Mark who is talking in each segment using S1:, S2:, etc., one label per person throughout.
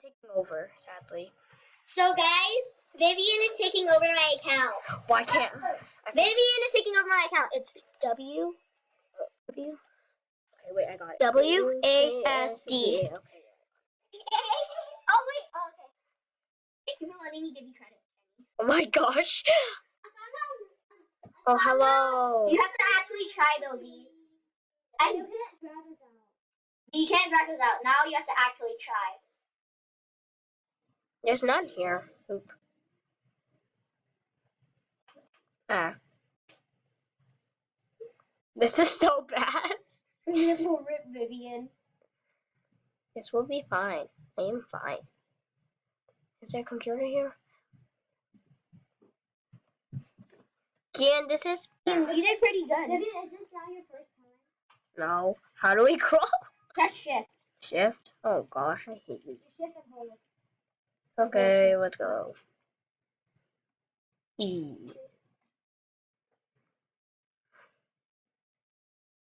S1: taking over, sadly.
S2: So guys, Vivian is taking over my account.
S1: Why can't
S2: Vivian is taking over my account. It's W.
S1: Okay, wait, I got it.
S2: WASD.
S1: Okay.
S2: Oh wait, okay. Thank you for letting me give you credit.
S1: Oh my gosh. Oh, hello.
S2: You have to actually try though, V. You can't drag us out. You can't drag us out. Now you have to actually try.
S1: There's none here. Oop. Ah. This is so bad.
S2: Little rip, Vivian.
S1: This will be fine. I am fine. Is there a computer here? Kian, this is bad.
S2: You did pretty good. Vivian, is this now your first time?
S1: No. How do we crawl?
S2: Press shift.
S1: Shift? Oh gosh, I hate you.
S2: Shift and hold.
S1: Okay, let's go. E.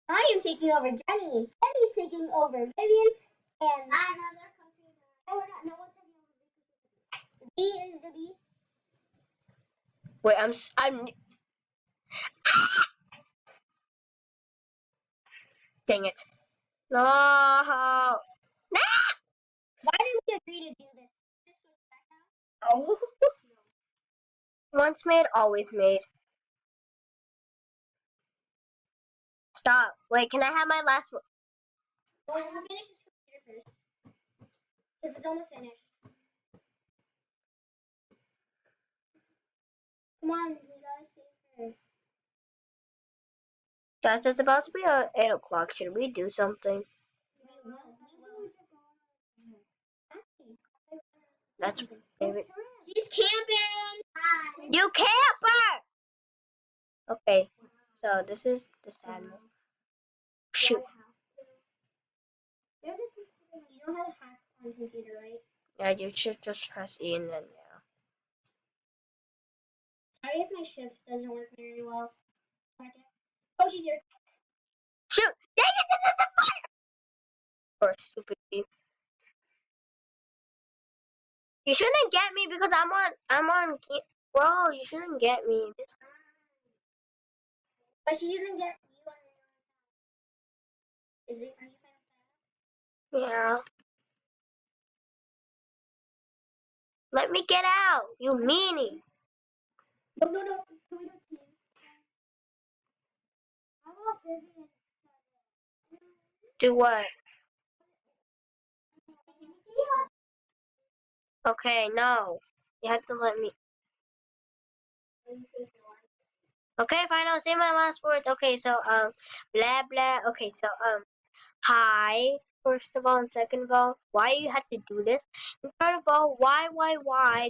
S2: I am taking over Jenny. Jenny's taking over Vivian. And another computer. Oh, we're not. No one's taking over. B is the beast.
S1: Wait, I'm. Dang it. No. Nah.
S2: Why did we agree to do this?
S1: Oh. Once made, always made. Stop. Wait, can I have my last one?
S2: Well, we'll finish this computer first. Because it's almost finished. Come on, we gotta save her.
S1: Guys, it's about to be 8 o'clock. Should we do something?
S2: We will.
S1: That's maybe.
S2: She's camping!
S1: You camper! Okay, so this is the sad one. Shoot.
S2: You know how to hack on computer, right?
S1: Yeah, you should just press E and then, yeah.
S2: Sorry if my shift doesn't work very well. Oh, she's here.
S1: Shoot! Dang it, this is a fire! Or stupid E. You shouldn't get me because I'm on, bro, you shouldn't get me.
S2: But she didn't get you on your account. Are you fine with that?
S1: Yeah. Let me get out, you meanie.
S2: No. Can we do team? How about Vivian?
S1: Do what? Okay, no. You have to let me. Okay, fine, I'll say my last words. Okay, so, blah, blah. Okay, so, hi, first of all, and second of all, why you have to do this? And third of all, why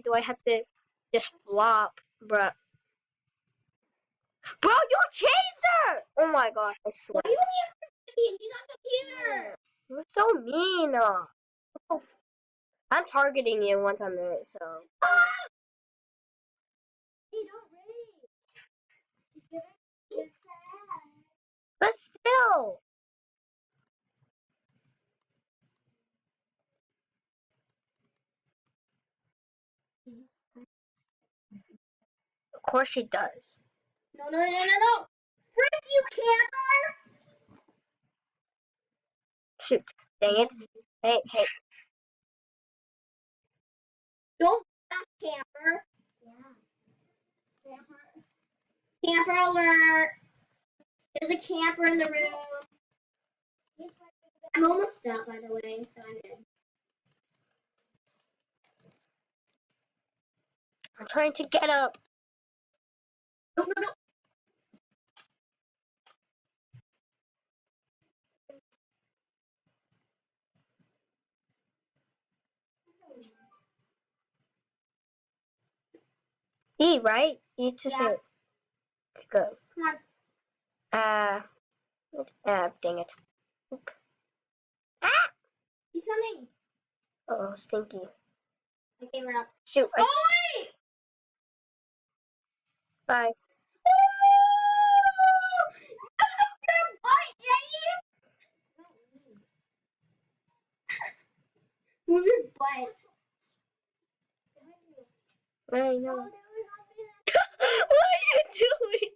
S1: do I have to just flop, bruh? Bro, you chaser! Oh my god, I swear.
S2: Why you only have Vivian? She's on computer!
S1: You're so mean. I'm targeting you once I'm in it, so.
S2: Hey, don't rage. He's sad.
S1: But still. Of course she does.
S2: No. Frick you, camper!
S1: Shoot. Dang it. Hey.
S2: Don't stop, camper. Yeah. Camper alert. There's a camper in the room. I'm almost up, by the way, so I'm good.
S1: I'm trying to get up.
S2: No.
S1: E, right? E to say. Go.
S2: Come on.
S1: Dang it. Oop.
S2: Ah! He's coming.
S1: Uh-oh, stinky.
S2: Okay, we're up.
S1: Shoot.
S2: Oh, wait!
S1: Bye.
S2: Move your butt.
S1: I know. What are you doing?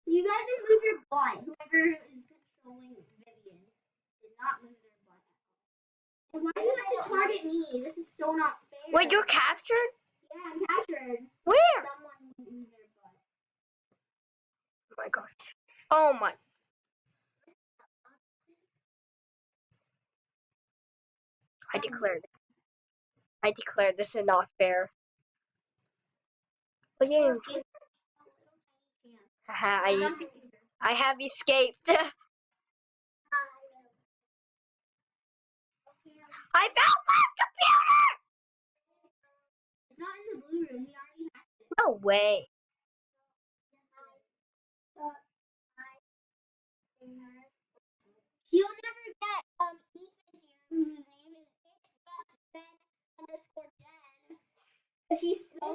S2: You guys didn't move your butt. Whoever is controlling Vivian did not move their butt at all. And why do you have to target me? This is so not fair.
S1: Wait, you're captured?
S2: Yeah, I'm captured.
S1: Where?
S2: Someone moved their butt.
S1: Oh my gosh. Oh my. I declare this is not fair. What are you doing? Haha, I have escaped. I found my computer!
S2: It's not in the blue room. We already hacked it.
S1: No way.
S2: You'll never get Ethan here, whose name is _Ben_Jen, because he's so.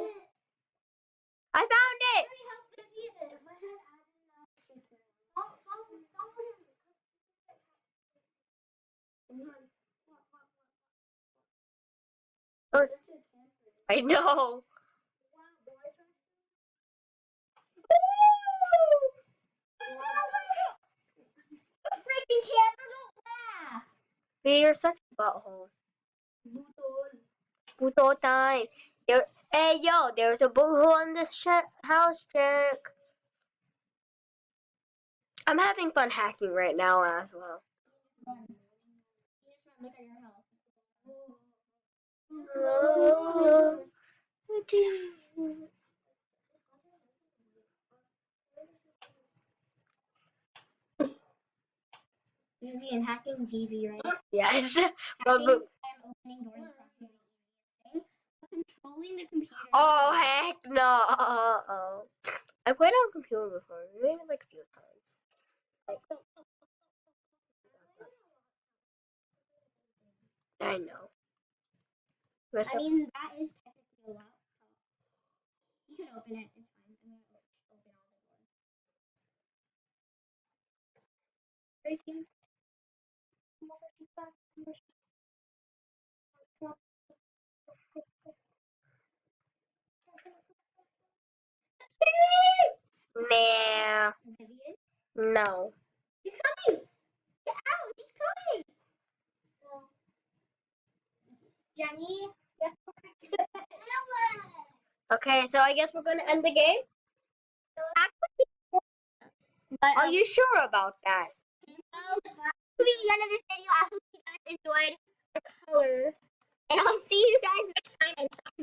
S1: I found it! Oh, I know.
S2: Freaking camera, don't laugh.
S1: You're such a butthole. Puto time. Hey, yo, there's a butthole in this house, check. I'm having fun hacking right now as well.
S2: Look at your health. Vivian, hacking is easy, right?
S1: Yes.
S2: Hacking and opening doors is probably the easiest thing. But controlling the computer.
S1: Oh, heck no. I played on computer before. Maybe like a few times. I know.
S2: I mean, that is technically a laptop. You can open it. It's fine. I'm gonna open all the doors. Breaking.
S1: Nah.
S2: Vivian?
S1: No.
S2: He's coming! Get out! He's coming! Jenny?
S1: Okay, so I guess we're gonna end the game.
S2: But,
S1: Are you sure about that?
S2: This will be the end of this video. I hope you guys enjoyed the color. And I'll see you guys next time. And stop